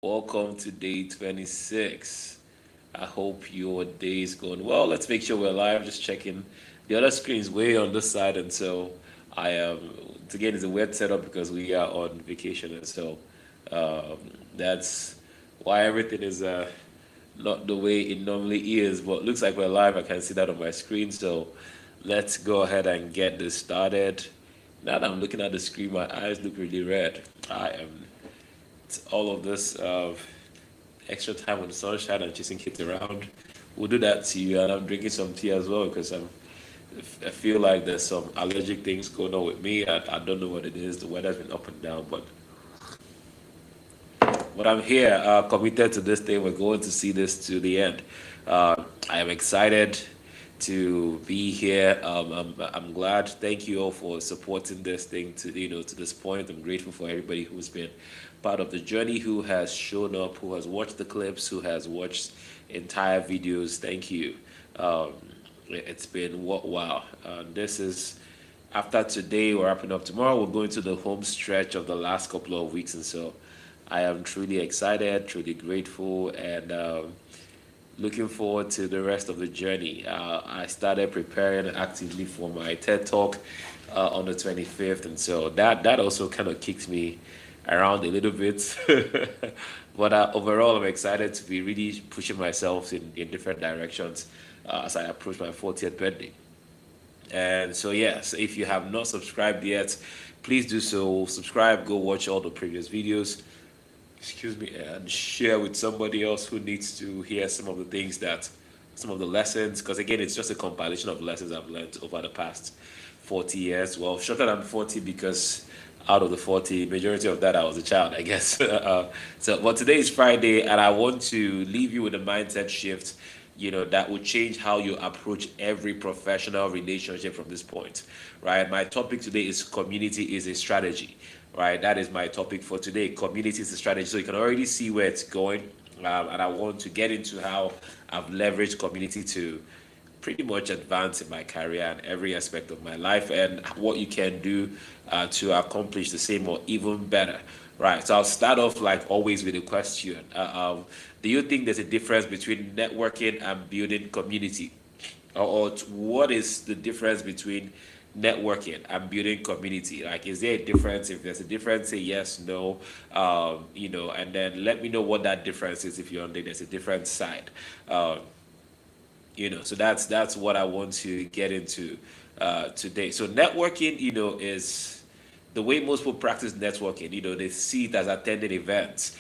Welcome to day 26. I hope your day is going well. Let's make sure we're live. Just checking. The other screen is way on this side, and so I am. Again, it's a weird setup because we are on vacation, and so um, that's why everything is not the way it normally is. But looks like we're live. I can see that on my screen. So let's go ahead and get this started. Now that I'm looking at the screen, my eyes look really red. I am all of this extra time on the sunshine and chasing kids around will do that to you. And I'm drinking some tea as well because I feel like there's some allergic things going on with me. I don't know what it is. The weather's been up and down, but I'm here, committed to this thing. We're going to see this to the end. I am excited to be here. I'm glad. Thank you all for supporting this thing to this point. I'm grateful for everybody who's been part of the journey, who has shown up, who has watched the clips, who has watched entire videos. Thank you. Um, it's been wow. This is after today. We're wrapping up tomorrow. We're going to the home stretch of the last couple of weeks, and so I am truly excited, truly grateful, and looking forward to the rest of the journey. I started preparing actively for my TED Talk on the 25th, and so that also kind of kicked me around a little bit. But overall, I'm excited to be really pushing myself in different directions as I approach my 40th birthday. And so, yes, if you have not subscribed yet, please do so. Subscribe, go watch all the previous videos, excuse me, and share with somebody else who needs to hear some of the lessons, because again, it's just a compilation of lessons I've learned over the past 40 years. Well, shorter than 40 because out of the 40, majority of that I was a child, I guess. But today is Friday, and I want to leave you with a mindset shift, that will change how you approach every professional relationship from this point, right? My topic today is community is a strategy, right? That is my topic for today. Community is a strategy. So you can already see where it's going. And I want to get into how I've leveraged community to pretty much advance in my career and every aspect of my life, and what you can do to accomplish the same or even better. Right. So I'll start off like always with a question. Do you think there's a difference between networking and building community? Or what is the difference between networking and building community? Like, is there a difference? If there's a difference, say yes, no, and then let me know what that difference is if you're on there's a different side. Um, so that's what I want to get into today. So networking, is the way most people practice networking. They see it as attending events,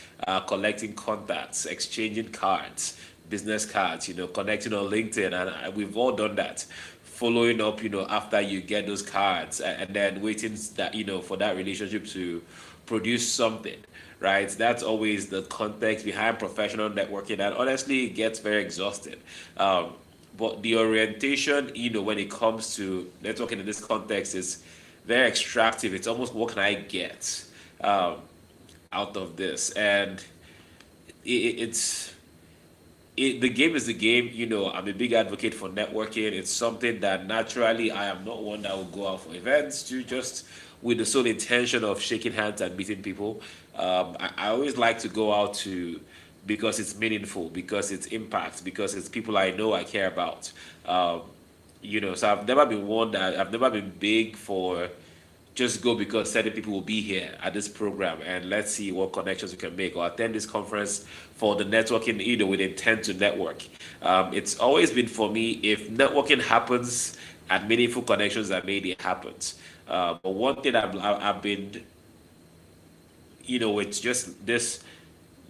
collecting contacts, exchanging cards, business cards, connecting on LinkedIn, and we've all done that. Following up, after you get those cards, and then waiting that for that relationship to produce something, right? That's always the context behind professional networking, and honestly, it gets very exhausting. But the orientation, when it comes to networking in this context, is very extractive. It's almost what can I get um, out of this, and it's the game is the game. I'm a big advocate for networking. It's something that naturally I am not one that will go out for events to just with the sole intention of shaking hands and meeting people. I always like to go out to because it's meaningful, because it's impact, because it's people I know I care about. So I've never been one that I've never been big for just go because certain people will be here at this program and let's see what connections we can make, or attend this conference for the networking, with intent to network. It's always been for me, if networking happens and meaningful connections are made, it happens. But one thing I've been, it's just this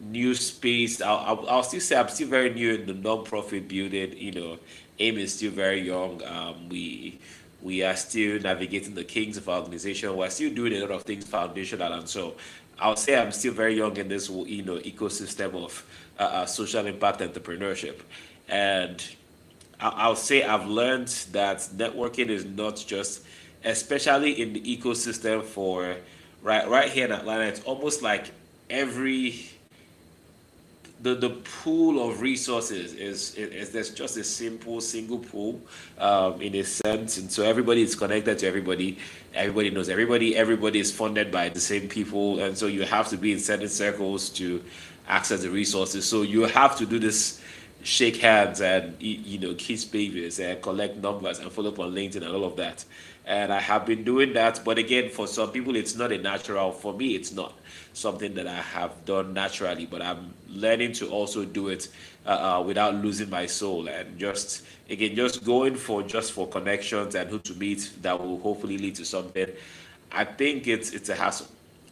new space. I'll still say I'm still very new in the non-profit building. AIM is still very young. We are still navigating the kings of our organization. We're still doing a lot of things foundational, and so I'll say I'm still very young in this ecosystem of social impact entrepreneurship, and I'll say I've learned that networking is not just, especially in the ecosystem for right here in Atlanta. It's almost like every the pool of resources is there's just a simple single pool, in a sense, and so everybody is connected to everybody. Everybody knows everybody. Everybody is funded by the same people, and so you have to be in certain circles to access the resources. So you have to do this, shake hands and kiss babies and collect numbers and follow up on LinkedIn and all of that. And I have been doing that, but again, for some people, it's not a natural. For me, it's not something that I have done naturally, but I'm learning to also do it without losing my soul, and just again, just for connections and who to meet that will hopefully lead to something. I think it's a hassle.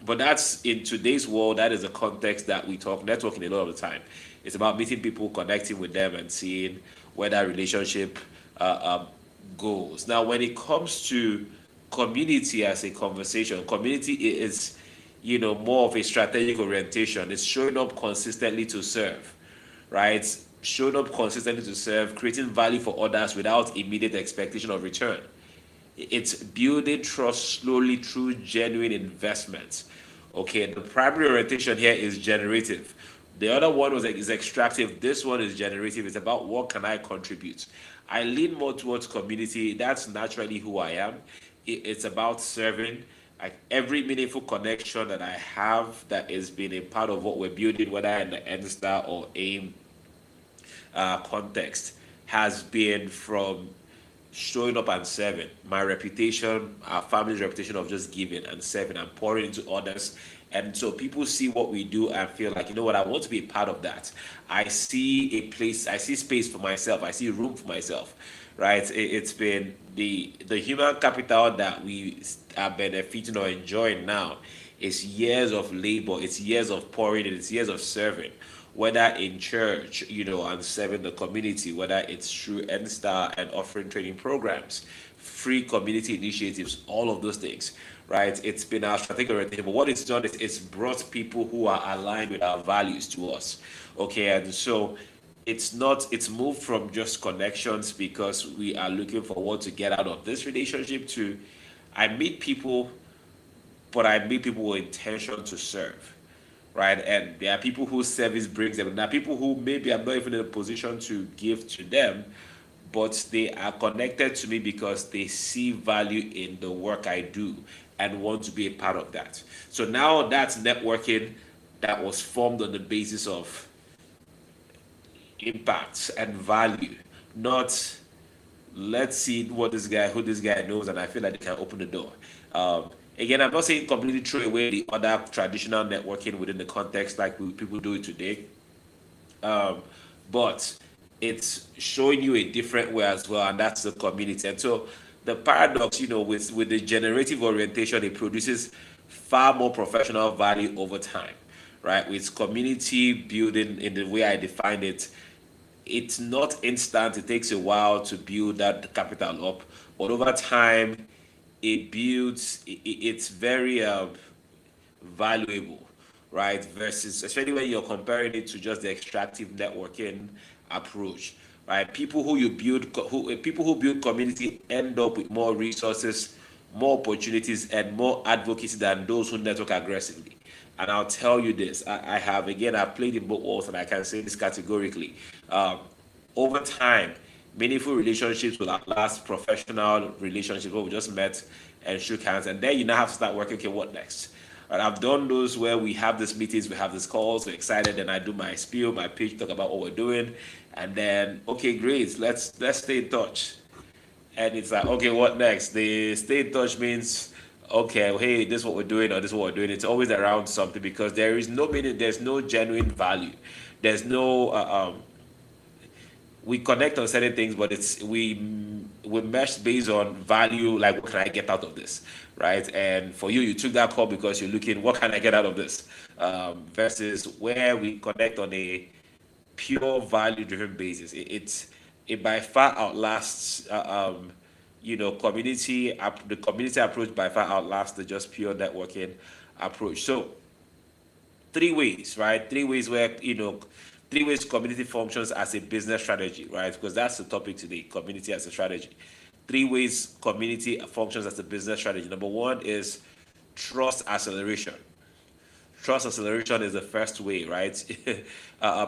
But that's in today's world, that is the context that we talk networking a lot of the time. It's about meeting people, connecting with them, and seeing where that relationship goes. Now, when it comes to community as a conversation, community is, more of a strategic orientation. It's showing up consistently to serve, right? Showing up consistently to serve, creating value for others without immediate expectation of return. It's building trust slowly through genuine investments. Okay, the primary orientation here is generative. The other one is extractive. This one is generative. It's about what can I contribute. I lean more towards community. That's naturally who I am. It's about serving. Like every meaningful connection that I have that is being a part of what we're building, whether in the NSTAR or AIM context, has been from showing up and serving. My reputation, our family's reputation of just giving and serving and pouring into others. And so people see what we do and feel like, you know what, I want to be a part of that. I see a place, I see space for myself, I see room for myself, right? It's been the human capital that we are benefiting or enjoying now is years of labor, it's years of pouring, and it's years of serving, whether in church, and serving the community, whether it's through NSTAR and offering training programs, free community initiatives, all of those things, right? It's been our strategic orientation. But what it's done is it's brought people who are aligned with our values to us. Okay, and so it's moved from just connections because we are looking for what to get out of this relationship to I meet people, but I meet people with intention to serve, right? And there are people whose service brings them. There are people who maybe I'm not even in a position to give to them, but they are connected to me because they see value in the work I do and want to be a part of that. So now that's networking that was formed on the basis of impact and value, not let's see who this guy knows, and I feel like they can open the door. Again, I'm not saying completely throw away the other traditional networking within the context like people do it today, but it's showing you a different way as well, and that's the community. And so the paradox, with the generative orientation, it produces far more professional value over time, right? With community building in the way I define it, it's not instant. It takes a while to build that capital up, but over time, it's very valuable, right? Versus, especially when you're comparing it to just the extractive networking approach, right? People who build community end up with more resources, more opportunities, and more advocacy than those who network aggressively. And I'll tell you this: I've played in both worlds, and I can say this categorically. Um, Over time, meaningful relationships will outlast professional relationships where we just met and shook hands, and then you now have to start working. Okay, what next? And I've done those where we have these meetings, we have these calls, we're excited, and I do my spiel, my pitch, talk about what we're doing, and then okay, great, let's stay in touch. And it's like, okay, what next? The stay in touch means, okay, hey, this is what we're doing, or this is what we're doing. It's always around something because there is no meaning, there's no genuine value. There's no we connect on certain things, but we mesh based on value. Like, what can I get out of this, right? And for you, you took that call because you're looking, what can I get out of this? Versus where we connect on a pure value-driven basis. It by far outlasts, the community approach by far outlasts the just pure networking approach. So three ways, right? Three ways community functions as a business strategy, right? Because that's the topic today, community as a strategy. Three ways community functions as a business strategy. Number one is trust acceleration. Trust acceleration is the first way, right?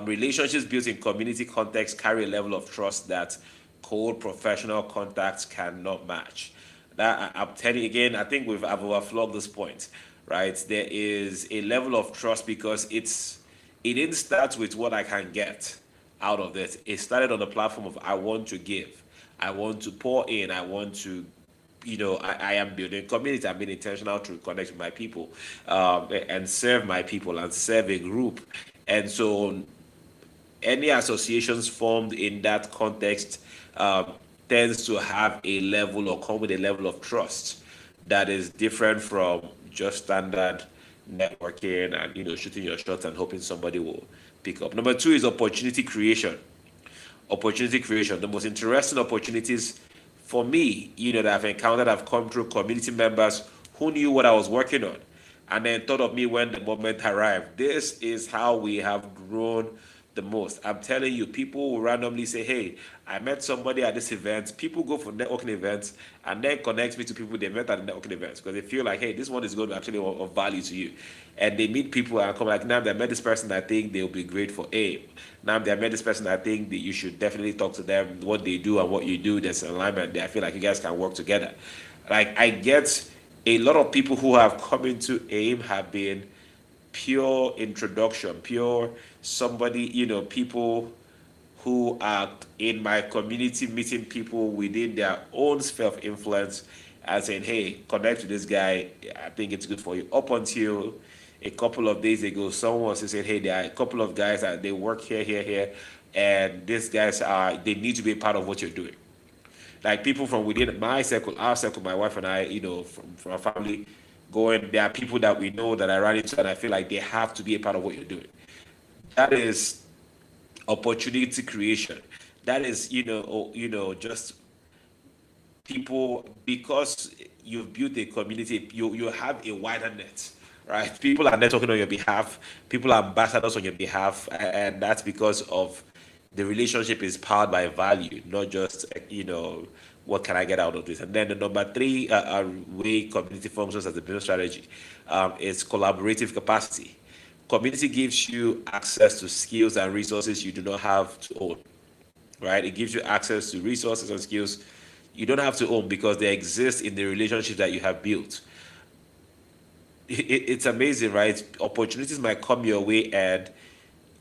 Relationships built in community context carry a level of trust that cold professional contacts cannot match. I'm telling you again, I think I've overflogged this point, right? There is a level of trust because it didn't start with what I can get out of this. It started on the platform of I want to give, I want to pour in, I want to, I am building community. I'm being intentional to connect with my people, and serve my people and serve a group. And so any associations formed in that context tends to have a level or come with a level of trust that is different from just standard networking and shooting your shots and hoping somebody will pick up. Number two is opportunity creation. Opportunity creation. The most interesting opportunities for me, that I've encountered, have come through community members who knew what I was working on and then thought of me when the moment arrived. This is how we have grown the most. I'm telling you, people will randomly say, hey, I met somebody at this event. People go for networking events and then connect me to people they met at the networking events because they feel like, hey, this one is going to actually of value to you. And they meet people and come like, now I met this person, I think they'll be great for A. Now I met this person, I think that you should definitely talk to them, what they do and what you do. There's an alignment there. I feel like you guys can work together. Like I get a lot of people who have come into AIM have been pure introduction, pure somebody, people who are in my community meeting people within their own sphere of influence and saying, hey, connect with this guy. I think it's good for you. Up until a couple of days ago, someone was saying, hey, there are a couple of guys that they work here, and these guys they need to be a part of what you're doing. Like people from within my circle, our circle, my wife and I, from our family, there are people that we know that I run into, and I feel like they have to be a part of what you're doing. That is opportunity creation. That is, just people, because you've built a community, you have a wider net, right? People are networking on your behalf, people are ambassadors on your behalf, and that's because of the relationship is powered by value, not just what can I get out of this. And then the number three way community functions as a business strategy is collaborative capacity. Community gives you access to skills and resources you do not have to own, right? It gives you access to resources and skills you don't have to own because they exist in the relationship that you have built. It's amazing, right? Opportunities might come your way and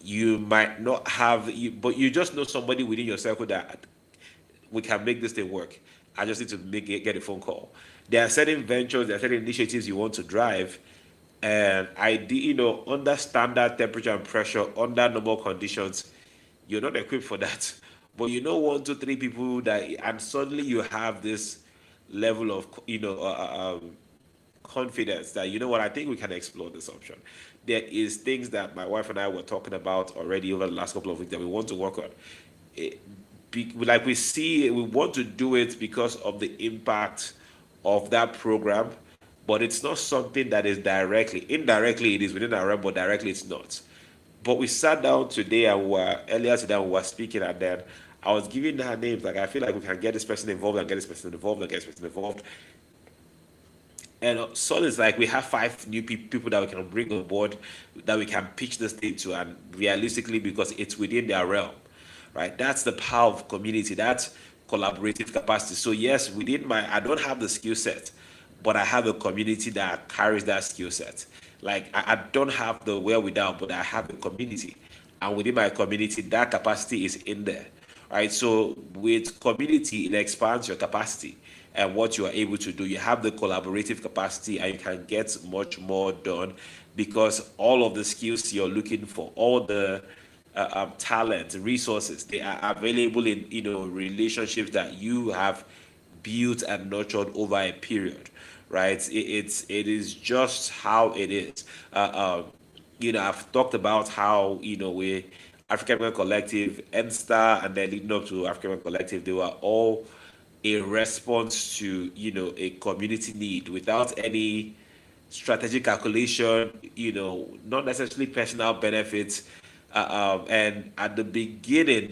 you might not have, but you just know somebody within your circle that we can make this thing work. I just need to get a phone call. There are certain ventures, there are certain initiatives you want to drive, and under standard temperature and pressure, under normal conditions, you're not equipped for that. But one, two, three people that, and suddenly you have this level of confidence that what, I think we can explore this option. There is things that my wife and I were talking about already over the last couple of weeks that we want to work on. Like we want to do it because of the impact of that program, but it's not something that is indirectly it is within our realm, but directly it's not. But we sat down today and earlier today we were speaking, and then I was giving her names. Like I feel like we can get this person involved and get this person involved and get this person involved. And so it's like we have 5 new people that we can bring on board that we can pitch this thing to, and realistically, because it's within their realm, right? That's the power of community. That's collaborative capacity. So yes, I don't have the skill set, but I have a community that carries that skill set. Like I don't have the wherewithal, but I have a community, and within my community, that capacity is in there, right? So with community, it expands your capacity and what you are able to do. You have the collaborative capacity and you can get much more done because all of the skills you're looking for, all the talent, resources, they are available in relationships that you have built and nurtured over a period, right? It is just how it is. I've talked about how we African American Collective, NSTAR, and then leading up to African American Collective, they were all a response to a community need without any strategic calculation, not necessarily personal benefits. And at the beginning,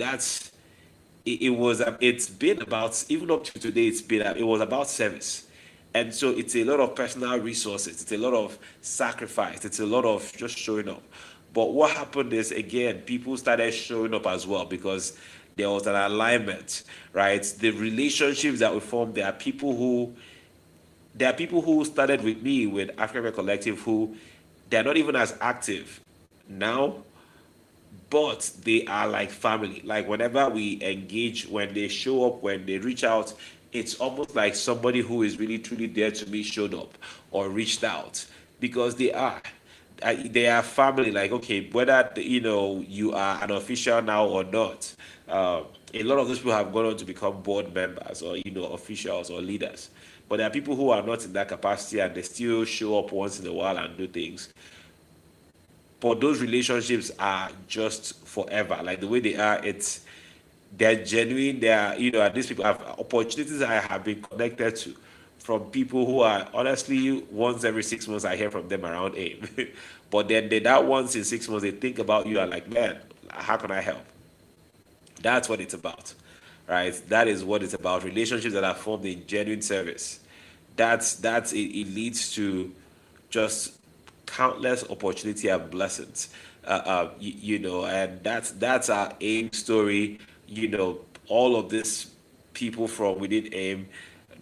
it's been about, even up to today, it was about service. And so it's a lot of personal resources, it's a lot of sacrifice, it's a lot of just showing up. But what happened is, again, people started showing up as well because there was an alignment, right? The relationships that we formed, there are people who started with me with African Collective who they're not even as active now, but they are like family. Like whenever we engage, when they show up, when they reach out, it's almost like somebody who is really truly there to me showed up or reached out because they are. They are family. Like okay, whether you are an official now or not, a lot of those people have gone on to become board members or officials or leaders. But there are people who are not in that capacity and they still show up once in a while and do things. But those relationships are just forever. Like the way they are, they're genuine. They are, and these people have opportunities I have been connected to from people who are honestly once every 6 months I hear from them around AIM. But then that once in 6 months they think about you and like, man, how can I help? That's what it's about, right? That is what it's about. Relationships that are formed in genuine service. That's it. It leads to just countless opportunity and blessings. And that's our AIM story. All of this people from within AIM.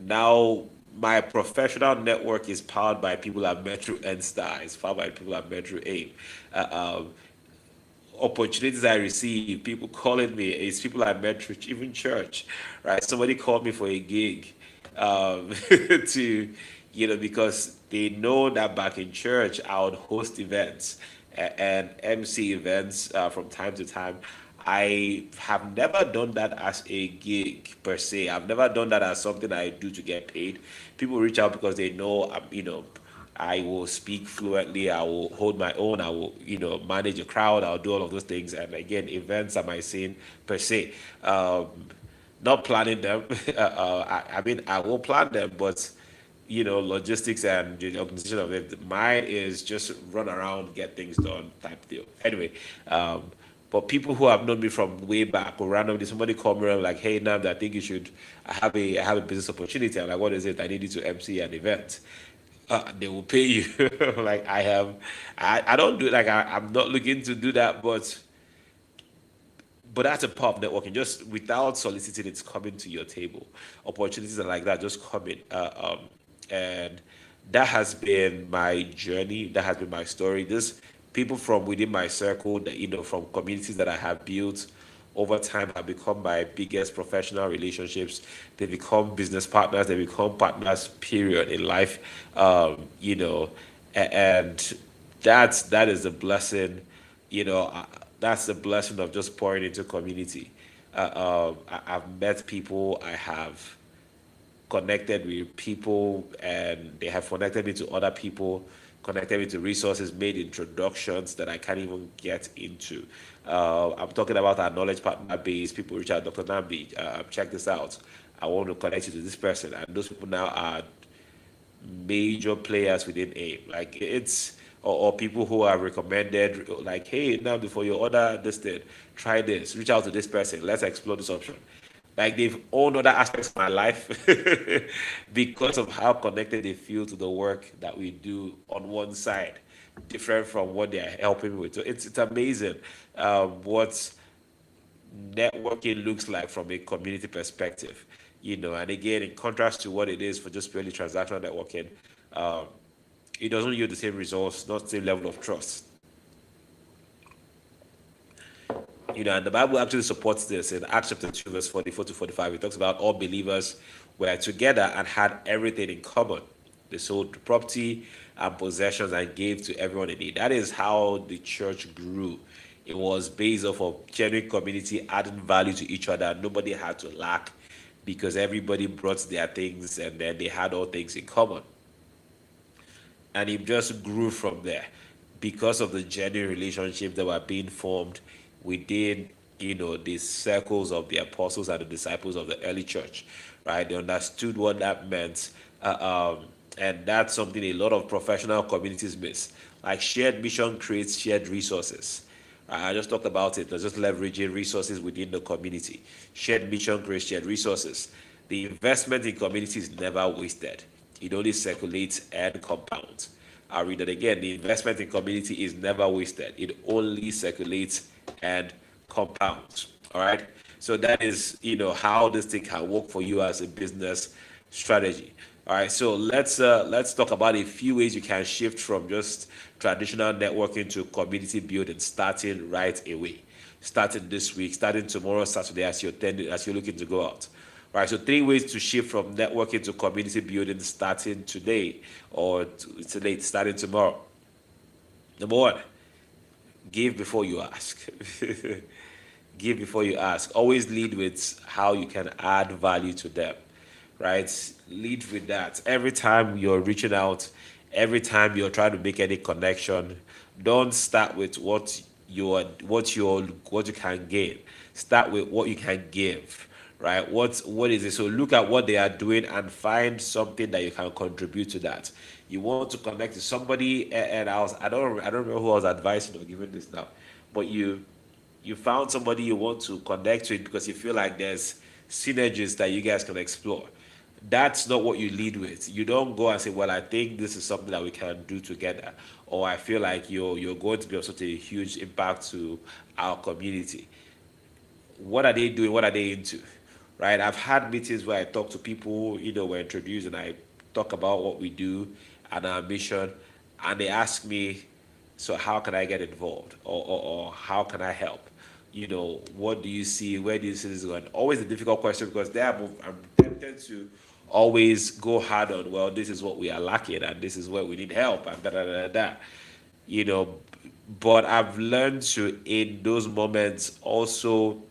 Now my professional network is powered by people at Metro N Star. It's powered by people at Metro AIM. Opportunities I receive, people calling me, it's people I met through even church, right? Somebody called me for a gig to, because they know that back in church I would host events and MC events from time to time. I have never done that as a gig per se. I've never done that as something I do to get paid. People reach out because they know I will speak fluently. I will hold my own. I will, manage a crowd. I'll do all of those things. And again, events are my scene per se. Not planning them. I mean, I will plan them, but logistics and the organization of it. Mine is just run around, get things done type deal. Anyway, but people who have known me from way back or randomly somebody called me and like, hey Nnamdi, I think you should. I have a business opportunity. I'm like, what is it? I need you to MC an event. They will pay you. Like I don't do like I'm not looking to do that, but that's a part of networking. Just without soliciting, it's coming to your table. Opportunities are like that, just coming. And that has been my journey. That has been my story. This people from within my circle, that from communities that I have built over time have become my biggest professional relationships. They become business partners. They become partners. Period in life. And that is a blessing. That's the blessing of just pouring into community. I've met people. I have connected with people and they have connected me to other people, connected me to resources, made introductions that I can't even get into. I'm talking about our knowledge partner base. People reach out, Dr. Nnamdi, check this out. I want to connect you to this person. And those people now are major players within AIM. Like or people who are recommended, like, hey, now before you order this thing, try this, reach out to this person, let's explore this option. Like they've owned other aspects of my life because of how connected they feel to the work that we do on one side, different from what they're helping me with. So it's amazing what networking looks like from a community perspective. And again, in contrast to what it is for just purely transactional networking, um, it doesn't yield the same results, not the same level of trust. And the Bible actually supports this in Acts chapter 2, verse 44 to 45. It talks about all believers were together and had everything in common. They sold property and possessions and gave to everyone in need. That is how the church grew. It was based off of genuine community adding value to each other. Nobody had to lack because everybody brought their things and then they had all things in common. And it just grew from there because of the genuine relationships that were being formed within the circles of the apostles and the disciples of the early church, right? They understood what that meant, and that's something a lot of professional communities miss. Like shared mission creates shared resources. I just talked about it. There's just leveraging resources within the community. Shared mission creates shared resources. The investment in community is never wasted. It only circulates and compounds. I'll read that again. The investment in community is never wasted. It only circulates and compounds. All right. So that is, how this thing can work for you as a business strategy. All right. So let's talk about a few ways you can shift from just traditional networking to community building, starting right away. Starting this week, starting tomorrow, Saturday, as you're looking to go out. Right, so 3 ways to shift from networking to community building starting today or today, starting tomorrow. Number one, give before you ask. Give before you ask. Always lead with how you can add value to them, right? Lead with that. Every time you're reaching out, every time you're trying to make any connection, don't start with what you can gain. Start with what you can give, right? What is it? So look at what they are doing and find something that you can contribute to that. You want to connect to somebody, and I don't remember who I was advising or giving this now, but you found somebody you want to connect with because you feel like there's synergies that you guys can explore. That's not what you lead with. You don't go and say, well, I think this is something that we can do together, or I feel like you're going to be of such a huge impact to our community. What are they doing? What are they into? Right? I've had meetings where I talk to people, we're introduced, and I talk about what we do and our mission, and they ask me, so how can I get involved, or how can I help? What do you see? Where do you see this going? Always a difficult question because I'm tempted to always go hard on, well, this is what we are lacking and this is where we need help and da da da da. You know, but I've learned to, in those moments, also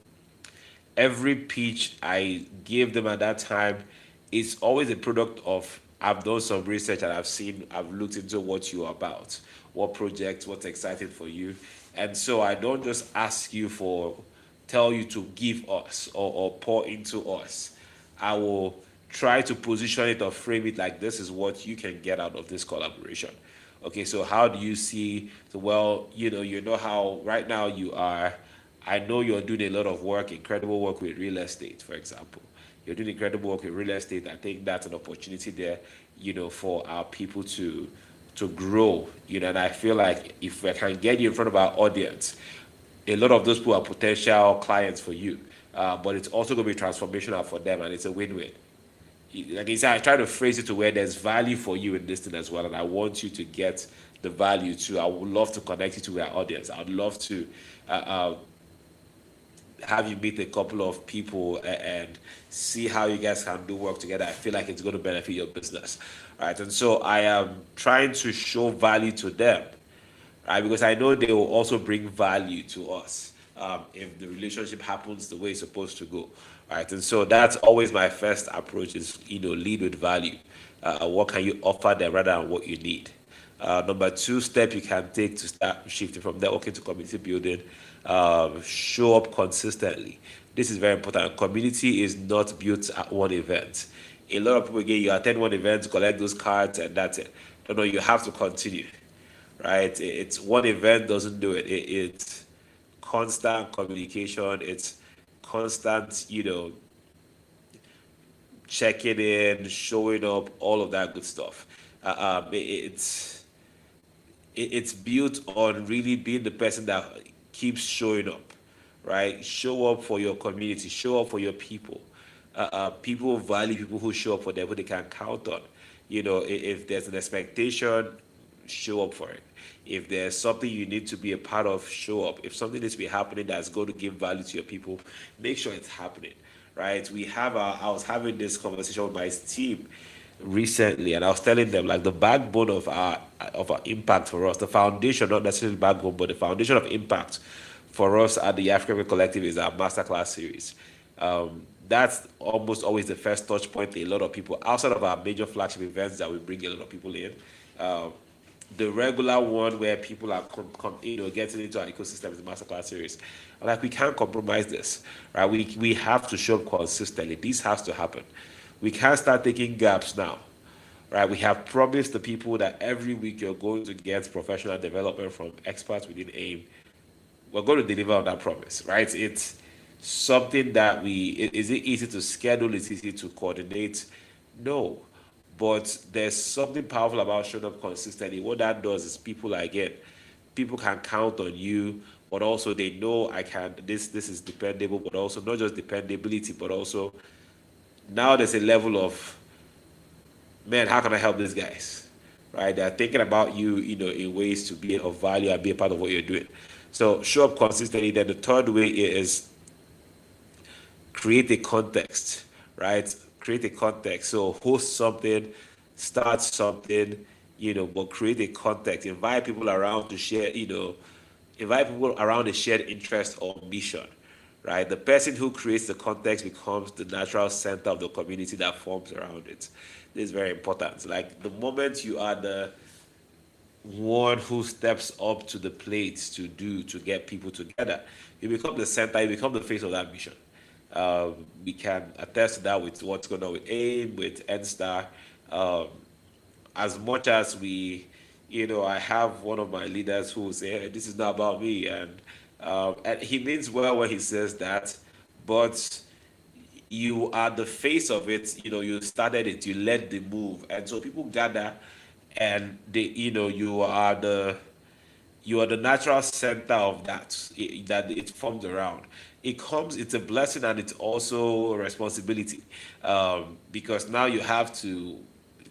every pitch I give them at that time is always a product of, I've done some research and I've looked into what you're about, what projects, what's exciting for you. And so I don't just tell you to give us or pour into us. I will try to position it or frame it like this is what you can get out of this collaboration. Okay, so how do you see the, well, how right now you are, I know you're doing a lot of work, incredible work with real estate, for example. You're doing incredible work with real estate. I think that's an opportunity there, for our people to grow. And I feel like if I can get you in front of our audience, a lot of those people are potential clients for you. But it's also going to be transformational for them, and it's a win-win. Like I said, I try to phrase it to where there's value for you in this thing as well, and I want you to get the value too. I would love to connect you to our audience. I would love to uh, uh, have you meet a couple of people and see how you guys can do work together. I feel like it's going to benefit your business, right? And so I am trying to show value to them, right? Because I know they will also bring value to us if the relationship happens the way it's supposed to go, right? And so that's always my first approach is, lead with value. What can you offer them rather than what you need? Number two step you can take to start shifting from networking to community building, show up consistently. This is very important. Community is not built at one event. A lot of people, again, you attend one event, collect those cards, and that's it. No, no, you have to continue, right? It's one event doesn't do it. It's constant communication. It's constant, checking in, showing up, all of that good stuff. It's built on really being the person that keeps showing up, right? Show up for your community, show up for your people. People value people who show up for them, who they can count on. If there's an expectation, show up for it. If there's something you need to be a part of, show up. If something needs to be happening that's going to give value to your people, make sure it's happening, right? I was having this conversation with my team recently, and I was telling them like the backbone of our impact for us, the foundation, not necessarily backbone, but the foundation of impact for us at the African Collective is our masterclass series. That's almost always the first touch point to a lot of people outside of our major flagship events that we bring a lot of people in. Um, the regular one where people are getting into our ecosystem is the masterclass series. Like we can't compromise this, right? We have to show up consistently. This has to happen. We can't start taking gaps now, right? We have promised the people that every week you're going to get professional development from experts within AIM. We're going to deliver on that promise, right? It's something that is it easy to schedule? It's easy to coordinate? No, But there's something powerful about showing up consistently. What that does is people can count on you, but also they know I can. This is dependable, but also not just dependability, but also now there's a level of, man, how can I help these guys? Right? They're thinking about you, in ways to be of value and be a part of what you're doing. So show up consistently. Then the third way is create a context, right? Create a context. So host something, start something, but create a context. Invite people around to share, invite people around a shared interest or mission, right? The person who creates the context becomes the natural center of the community that forms around it. This is very important. Like the moment you are the one who steps up to the plate to get people together, you become the center, you become the face of that mission. We can attest to that with what's going on with AIM, with NSTAR. Um, as much as I have one of my leaders who will say, hey, this is not about me. And he means well when he says that, but you are the face of it. You started it, you led the move. And so people gather and you are the natural center of that it forms around. It's a blessing and it's also a responsibility, because now you have to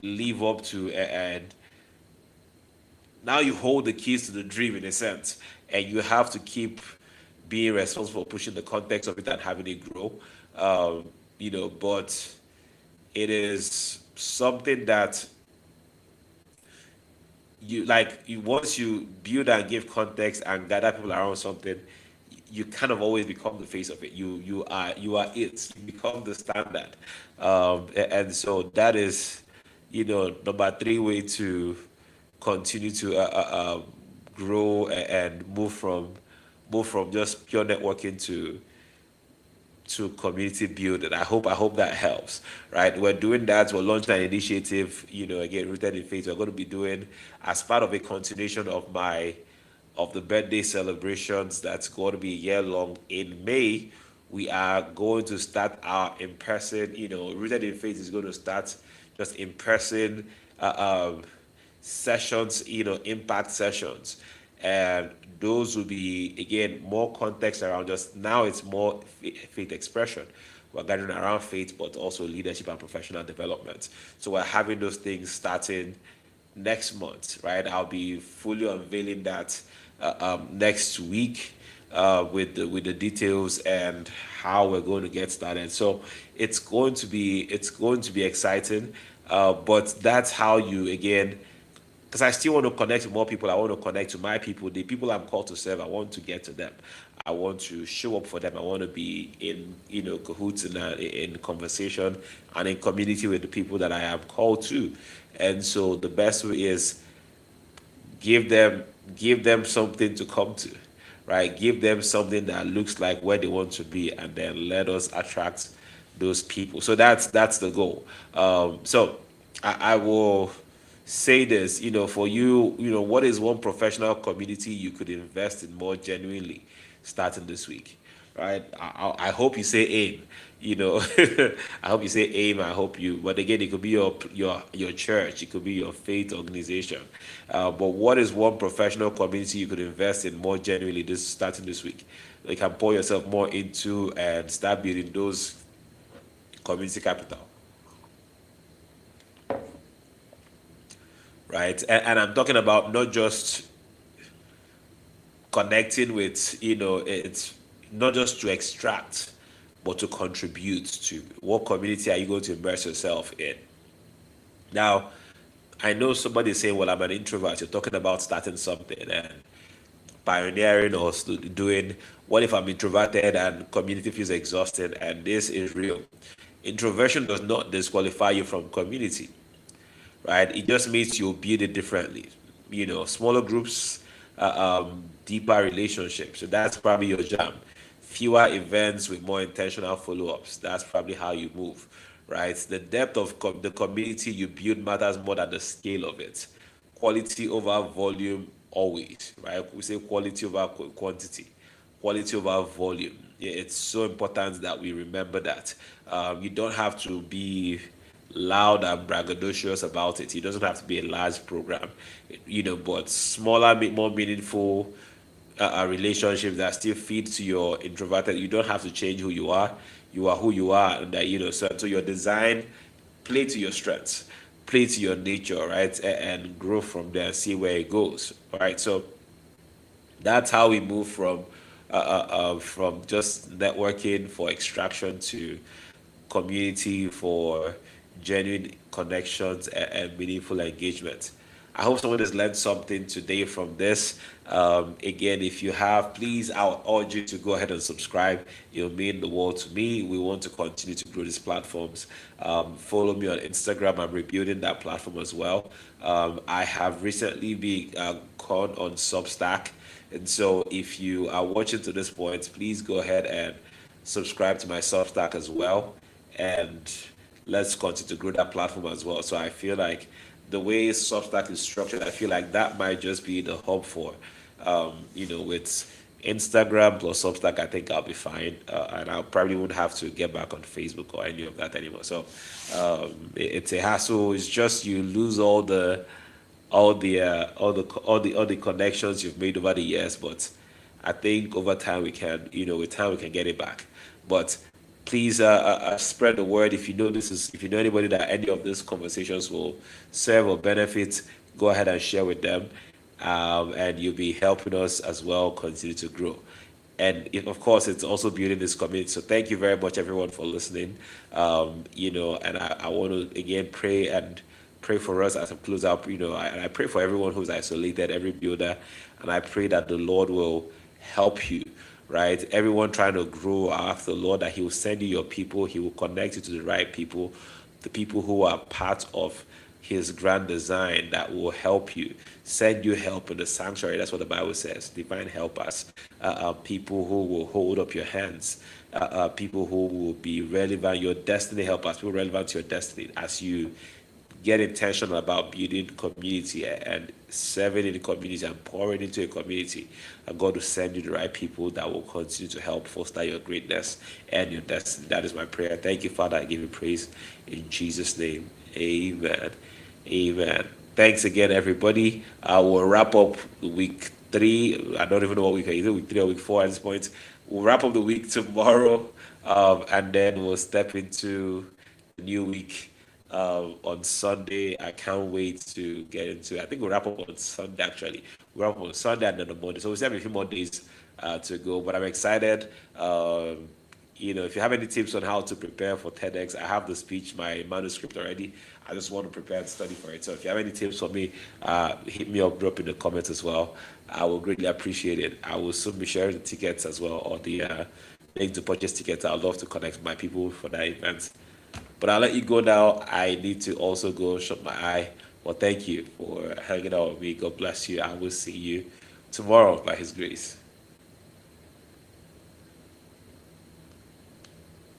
live up to, and now you hold the keys to the dream in a sense, and you have to keep being responsible for pushing the context of it and having it grow. But it is something that once you build and give context and gather people around something, you kind of always become the face of it. You are it. You become the standard. And so that is, number three way to continue to grow and move from just pure networking to community building. I hope that helps. Right, we're doing that. We're launching an initiative, again rooted in faith. We're going to be doing as part of a continuation of the birthday celebrations that's going to be a year long. In May, we are going to start our in person. Rooted in faith is going to start just in person sessions, impact sessions. And those will be, again, more context around just now it's more faith expression. We're gathering around faith, but also leadership and professional development. So we're having those things starting next month, right? I'll be fully unveiling that next week, with the details and how we're going to get started. So it's going to be exciting, but that's how you, again, because I still want to connect with more people. I want to connect to my people, the people I'm called to serve. I want to get to them. I want to show up for them. I want to be in, cahoots in conversation and in community with the people that I am called to. And so the best way is give them give them something to come to, right? Give them something that looks like where they want to be, and then let us attract those people. So that's the goal. So I will say this, for you, what is one professional community you could invest in more genuinely starting this week, right? I hope you say AIM. I hope you say AIM. I hope you. But again, it could be your church. It could be your faith organization. But what is one professional community you could invest in more genuinely this starting this week? You can pour yourself more into and start building those community capital, right? And I'm talking about not just connecting with, it's not just to extract, but to contribute to. What community are you going to immerse yourself in? Now, I know somebody is saying, well, I'm an introvert. You're talking about starting something and pioneering or doing. What if I'm introverted and community feels exhausting? And this is real. Introversion does not disqualify you from community, right? It just means you'll build it differently. Smaller groups, deeper relationships. So that's probably your jam. Fewer events with more intentional follow-ups. That's probably how you move, right? The depth of the community you build matters more than the scale of it. Quality over volume always, right? We say quality over quantity, quality over volume. Yeah, it's so important that we remember that. You don't have to be loud and braggadocious about it. It doesn't have to be a large program, but smaller, more meaningful relationships that still feed to your introverted. You don't have to change who you are. You are who you are, and that so your design, play to your strengths, play to your nature, right, and grow from there. See where it goes, right? So that's how we move from just networking for extraction to community for genuine connections and meaningful engagement. I hope someone has learned something today from this. Again, if you have, please, I would urge you to go ahead and subscribe. It'll mean the world to me. We want to continue to grow these platforms. Follow me on Instagram. I'm rebuilding that platform as well. I have recently been called on Substack. And so if you are watching to this point, please go ahead and subscribe to my Substack as well. And let's continue to grow that platform as well. So I feel like the way Substack is structured, I feel like that might just be the hub for, with Instagram plus Substack, I think I'll be fine. And I probably won't have to get back on Facebook or any of that anymore. So it's a hassle. It's just you lose all the connections you've made over the years, but I think over time we can, with time we can get it back. But please spread the word. If you know anybody that any of these conversations will serve or benefit, go ahead and share with them, and you'll be helping us as well continue to grow. And of course, it's also building this community. So thank you very much, everyone, for listening. And I want to again pray for us as a close out. And I pray for everyone who's isolated, every builder, and I pray that the Lord will help you, right? Everyone trying to grow after the Lord, that He will send you your people, He will connect you to the right people, the people who are part of His grand design that will help you, send you help in the sanctuary. That's what the Bible says, divine helpers, people who will hold up your hands, people who will be relevant, your destiny helpers, people relevant to your destiny as you get intentional about building community and serving in the community and pouring into a community. And God will send you the right people that will continue to help foster your greatness and your destiny. That is my prayer. Thank you, Father. I give you praise in Jesus' name. Amen. Amen. Thanks again, everybody. I will wrap up week 3. I don't even know what week is. Week 3 or week 4 at this point. We'll wrap up the week tomorrow, and then we'll step into the new week on Sunday. I can't wait to get into it. I think we'll wrap up on Sunday, actually. We'll wrap up on Sunday and then on Monday. So we still have a few more days to go, but I'm excited. If you have any tips on how to prepare for TEDx, I have the speech, my manuscript already. I just want to prepare and study for it. So if you have any tips for me, hit me up, drop in the comments as well. I will greatly appreciate it. I will soon be sharing the tickets as well, or the link to purchase tickets. I'd love to connect with my people for that event. But I'll let you go now. I need to also go shut my eye. Well, thank you for hanging out with me. God bless you. I will see you tomorrow by His grace.